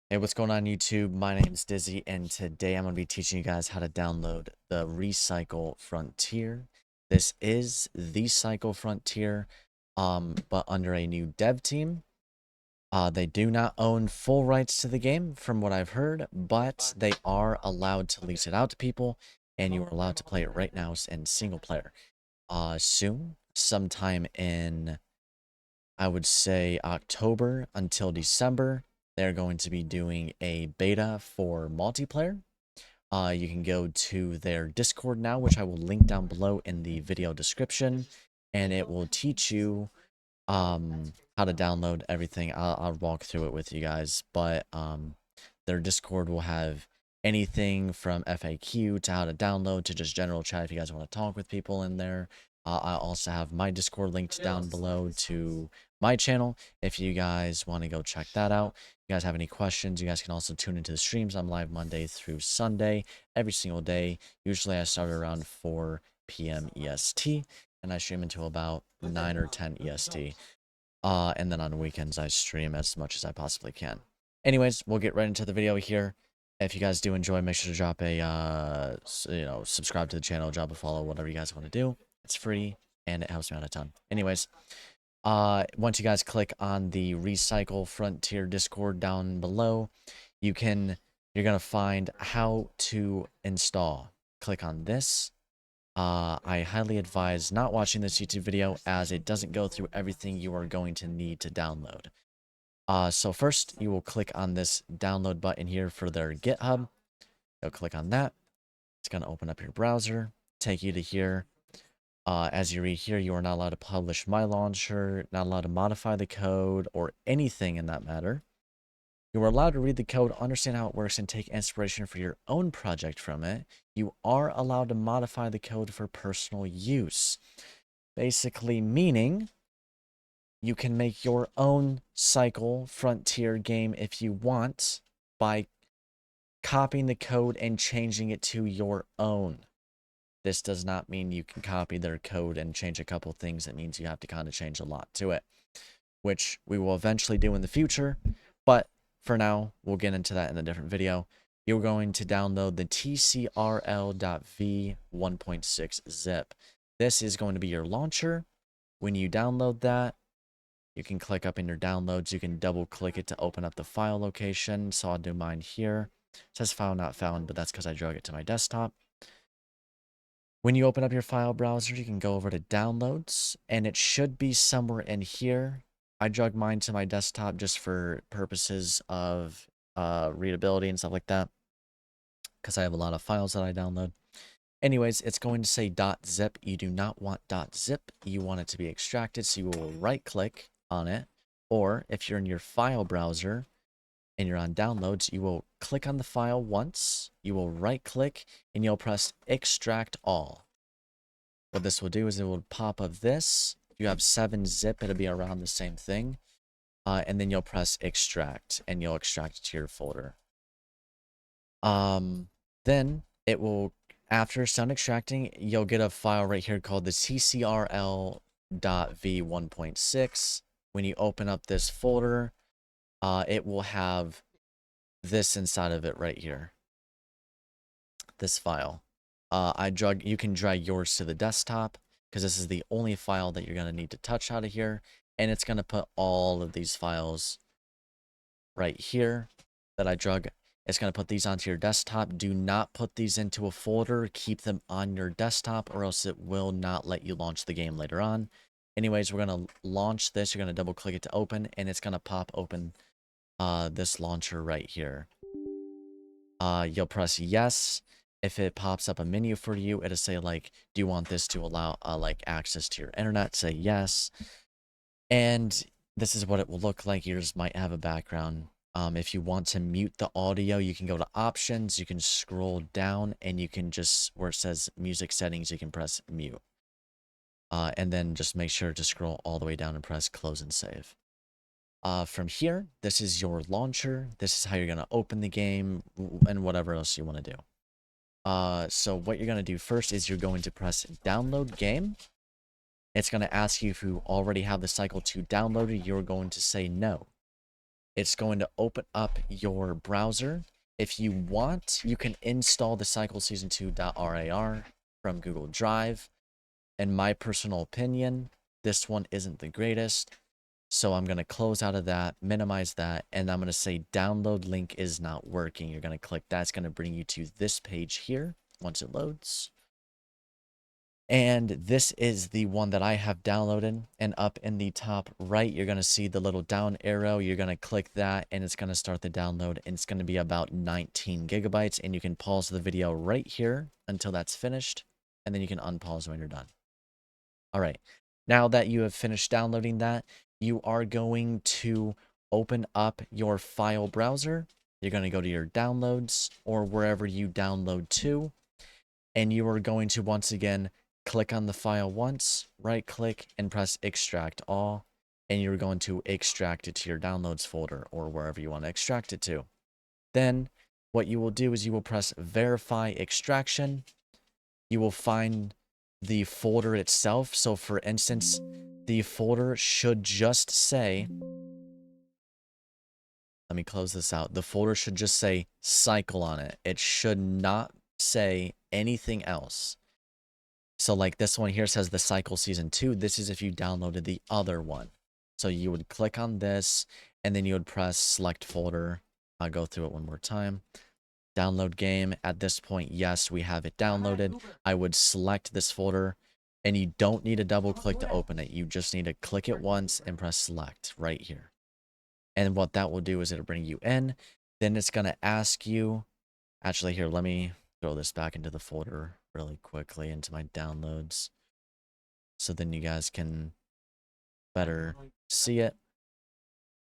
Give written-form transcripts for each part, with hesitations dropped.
Hey, what's going on YouTube? My name is Dizzy, and today I'm going to be teaching you guys how to download the Recycle Frontier. This is the Cycle Frontier, but under a new dev team. They do not own full rights to the game, from what I've heard, but they are allowed to lease it out to people, and you are allowed to play it right now in single player. Soon, sometime in I would say October until December, they're going to be doing a beta for multiplayer. You can go to their Discord now, which I will link down below in the video description, and it will teach you how to download everything. I'll walk through it with you guys, but their Discord will have anything from FAQ to how to download to just general chat if you guys want to talk with people in there. I also have my Discord linked down below to my channel if you guys want to go check that out. If you guys have any questions, you guys can also tune into the streams. I'm live Monday through Sunday every single day. Usually I start around 4 p.m. EST and I stream until about 9 or 10 EST. And then on weekends I stream as much as I possibly can. Anyways, we'll get right into the video here. If you guys do enjoy, make sure to drop a, subscribe to the channel, drop a follow, whatever you guys want to do. It's free, and it helps me out a ton. Anyways, once you guys click on the Recycle Frontier Discord down below, you're gonna find how to install. Click on this. I highly advise not watching this YouTube video as it doesn't go through everything you are going to need to download. So first, you will click on this download button here for their GitHub. You'll click on that. It's going to open up your browser, take you to here. As you read here, you are not allowed to publish my launcher, not allowed to modify the code or anything in that matter. You are allowed to read the code, understand how it works, and take inspiration for your own project from it. You are allowed to modify the code for personal use. Basically meaning you can make your own Cycle Frontier game if you want by copying the code and changing it to your own. This does not mean you can copy their code and change a couple things. It means you have to kind of change a lot to it, which we will eventually do in the future. But for now, we'll get into that in a different video. You're going to download the tcrl.v 1.6 zip. This is going to be your launcher. When you download that, you can click up in your downloads. You can double click it to open up the file location. So I'll do mine here. It says file not found, but that's because I drug it to my desktop. When you open up your file browser, you can go over to downloads, and it should be somewhere in here. I drug mine to my desktop just for purposes of readability and stuff like that, because I have a lot of files that I download. Anyways, it's going to say .zip. You do not want .zip. You want it to be extracted, so you will right-click on it. Or if you're in your file browser and you're on downloads, you will click on the file once, you will right-click, and you'll press extract all. What this will do is it will pop up this. If you have 7-zip, it'll be around the same thing. And then you'll press extract, and you'll extract it to your folder. Then it will, after it's done extracting, you'll get a file right here called the tcrl.v 1.6. When you open up this folder, it will have this inside of it right here. This file. You can drag yours to the desktop because this is the only file that you're going to need to touch out of here. And it's going to put all of these files right here that I drug. It's going to put these onto your desktop. Do not put these into a folder. Keep them on your desktop or else it will not let you launch the game later on. Anyways, we're going to launch this. You're going to double click it to open and it's going to pop open this launcher right here. You'll press yes. If it pops up a menu for you, it'll say like, do you want this to allow like access to your internet? Say yes. And this is what it will look like. Yours might have a background. If you want to mute the audio, you can go to options, you can scroll down, and you can just, where it says music settings, you can press mute. And then just make sure to scroll all the way down and press close and save. From here, this is your launcher. This is how you're going to open the game and whatever else you want to do. So what you're going to do first is you're going to press download game. It's going to ask you if you already have the Cycle 2 downloaded. You're going to say no. It's going to open up your browser. If you want, you can install the Cycle Season 2.rar from Google Drive. In my personal opinion, this one isn't the greatest. So I'm going to close out of that, minimize that, and I'm going to say download link is not working. You're going to click that. It's going to bring you to this page here once it loads. And this is the one that I have downloaded. And up in the top right, you're going to see the little down arrow. You're going to click that and it's going to start the download. And it's going to be about 19 gigabytes. And you can pause the video right here until that's finished. And then you can unpause when you're done. All right. Now that you have finished downloading that, you are going to open up your file browser. You're going to go to your downloads or wherever you download to. And you are going to once again click on the file once, right click, and press extract all, and you're going to extract it to your downloads folder or wherever you want to extract it to. Then what you will do is you will press verify extraction. You will find the folder itself. So for instance, the folder should just say, let me close this out. The folder should just say cycle on it. It should not say anything else. So like this one here says the Cycle Season 2. This is if you downloaded the other one. So you would click on this and then you would press select folder. I'll go through it one more time. Download game. At this point, yes, we have it downloaded. I would select this folder and you don't need to double click to open it. You just need to click it once and press select right here. And what that will do is it'll bring you in. Then it's going to ask you, actually here, let me throw this back into the folder really quickly into my downloads so then you guys can better see it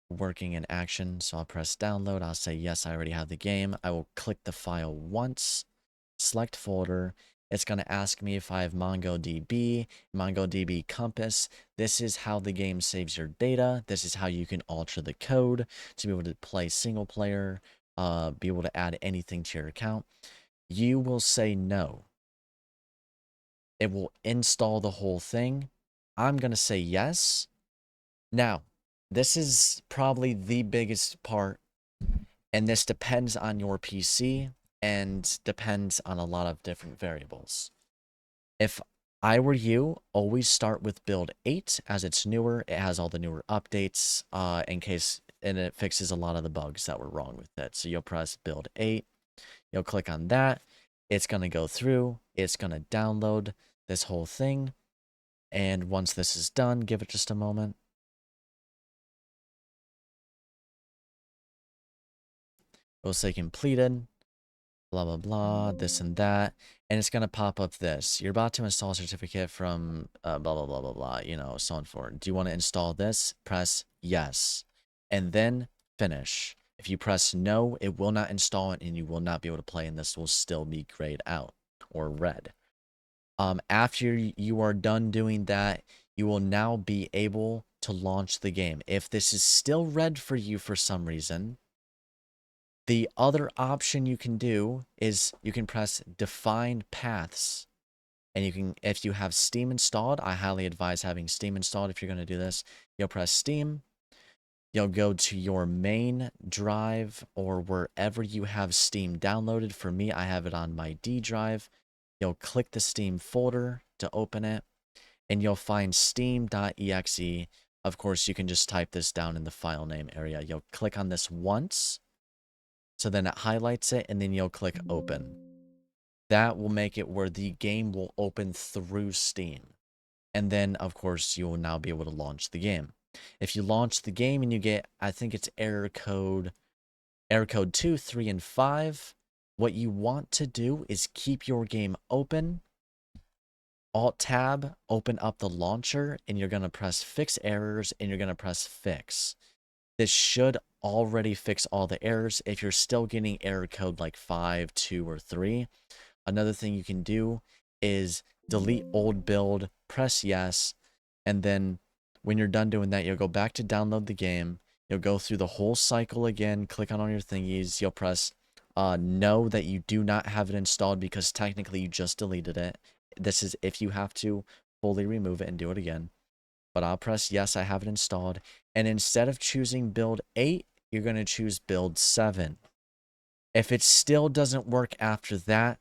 working in action. So I'll press download. I'll say, yes, I already have the game. I will click the file once, select folder. It's going to ask me if I have MongoDB, MongoDB Compass. This is how the game saves your data. This is how you can alter the code to be able to play single player, be able to add anything to your account. You will say no. It will install the whole thing. I'm going to say yes. Now, this is probably the biggest part, and this depends on your PC and depends on a lot of different variables. If I were you, always start with build 8 as it's newer. It has all the newer updates and it fixes a lot of the bugs that were wrong with it. So you'll press build 8. You'll click on that. It's going to go through. It's going to download this whole thing. And once this is done, give it just a moment. It will say completed, blah, blah, blah, this and that. And it's going to pop up this. You're about to install a certificate from blah, blah, blah, blah, blah, you know, so on forward. Do you want to install this? Press yes. And then finish. If you press no, it will not install it and you will not be able to play, and this will still be grayed out or red. After you are done doing that, you will now be able to launch the game. If this is still red for you for some reason, the other option you can do is you can press define paths. And you can, if you have Steam installed, I highly advise having Steam installed if you're going to do this. You'll press Steam. You'll go to your main drive or wherever you have Steam downloaded. For me, I have it on my D drive. You'll click the Steam folder to open it, and you'll find steam.exe. Of course, you can just type this down in the file name area. You'll click on this once, so then it highlights it, and then you'll click open. That will make it where the game will open through Steam. And then, of course, you will now be able to launch the game. If you launch the game and you get, I think it's error code 2, 3, and 5, what you want to do is keep your game open, Alt-Tab, open up the launcher, and you're going to press Fix Errors, and you're going to press Fix. This should already fix all the errors. If you're still getting error code like 5, 2, or 3, another thing you can do is delete old build, press yes, and then when you're done doing that, you'll go back to download the game. You'll go through the whole cycle again, click on all your thingies. You'll press no that you do not have it installed because technically you just deleted it. This is if you have to fully remove it and do it again. But I'll press yes, I have it installed. And instead of choosing build 8, you're going to choose build 7. If it still doesn't work after that,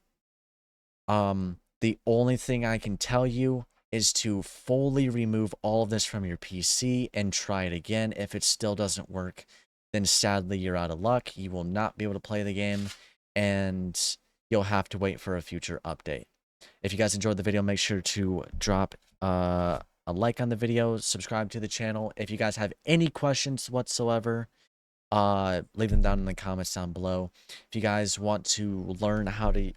the only thing I can tell you is to fully remove all of this from your PC and try it again. If it still doesn't work, then sadly you're out of luck. You will not be able to play the game, and you'll have to wait for a future update. If you guys enjoyed the video, make sure to drop a like on the video, subscribe to the channel. If you guys have any questions whatsoever, leave them down in the comments down below. If you guys want to learn how to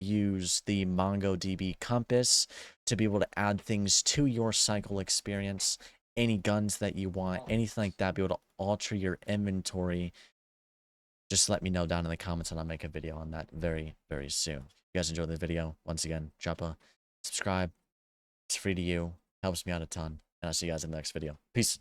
use the MongoDB compass to be able to add things to your cycle experience, any guns that you want, anything like that, be able to alter your inventory, just let me know down in the comments and I'll make a video on that very, very soon. If you guys enjoyed the video, once again, drop a subscribe. It's free to you, helps me out a ton, and I'll see you guys in the next video. Peace.